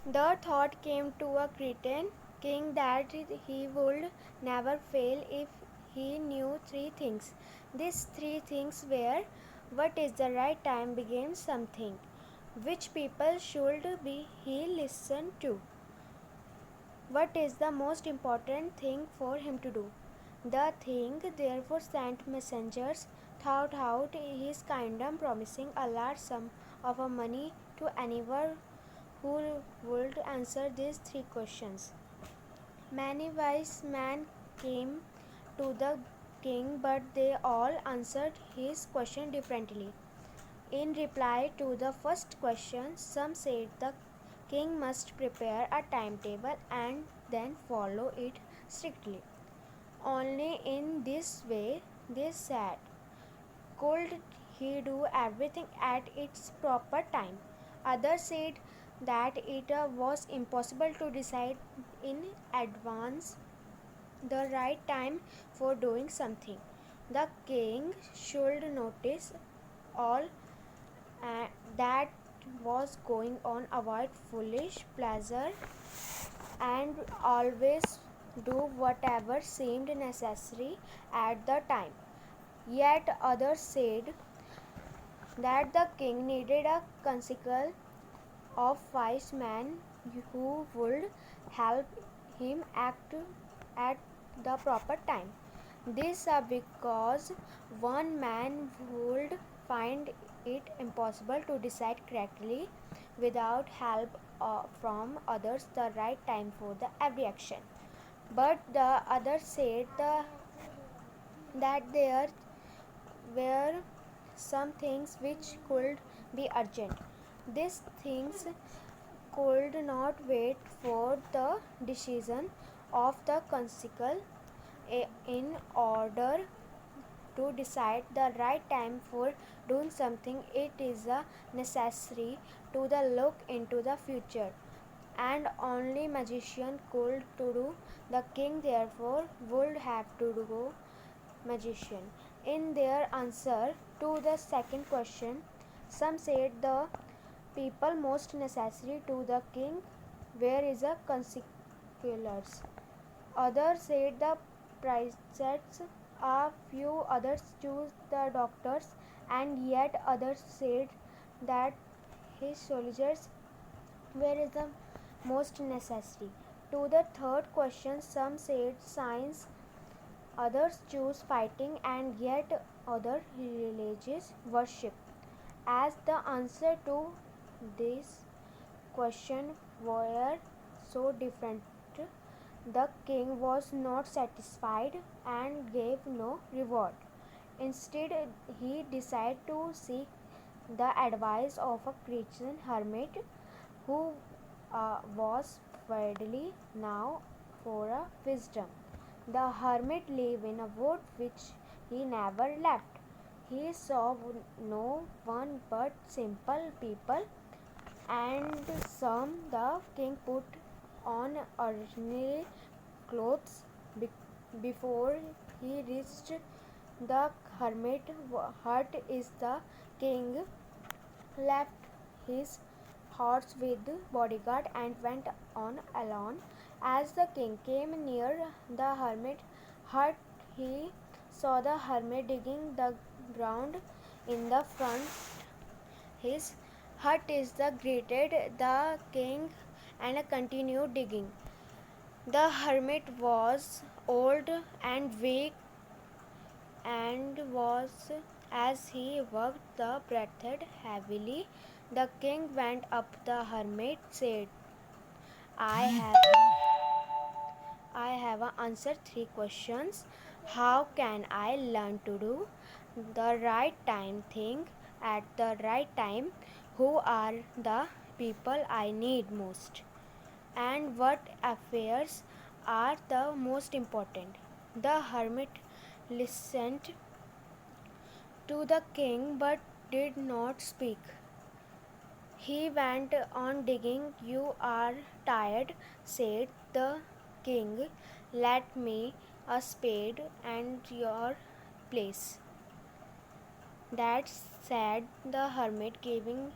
The thought came to a Cretan king that he would never fail if he knew three things. These three things were: what is the right time begins something, which people should be he listen to, what is the most important thing for him to do. The king therefore sent messengers throughout his kingdom, promising a large sum of money to anyone who would answer these three questions. Many wise men came to the king, but they all answered his question differently. In reply to the first question, some said the king must prepare a timetable and then follow it strictly. Only in this way, they said, could he do everything at its proper time? Others said that it was impossible to decide in advance the right time for doing something. The king should notice all that was going on, avoid foolish pleasure, and always do whatever seemed necessary at the time. Yet others said that the king needed a council of wise men who would help him act at the proper time. This because one man would find it impossible to decide correctly without help from others the right time for the every action. But the others said that there were some things which could be urgent. These things could not wait for the decision of the council. In order to decide the right time for doing something, it is necessary to look into the future, and only magician could to do. The king therefore would have to go magician. In their answer to the second question, some said the people most necessary to the king where is a consequence. Others said the priests, a few others choose the doctors, and yet others said that his soldiers where is the most necessary. To the third question, some said science, others choose fighting, and yet other religious worship. As the answer to this question were so different, the king was not satisfied and gave no reward. Instead, he decided to seek the advice of a Christian hermit who was widely known for wisdom. The hermit lived in a wood which he never left. He saw no one but simple people, and some the king put on ordinary clothes before he reached the hermit hut. Is the king left his horse with bodyguard and went on alone. As the king came near the hermit hut, he saw the hermit digging the ground in the front. His hut is the greeted the king and continued digging. The hermit was old and weak, and was as he worked the breathed heavily. The king went up. The hermit said, I have answered three questions. How can I learn to do the right time thing at the right time? Who are the people I need most? And what affairs are the most important? The hermit listened to the king but did not speak. He went on digging. You are tired, said the king. Let me a spade and your place. That said the hermit, giving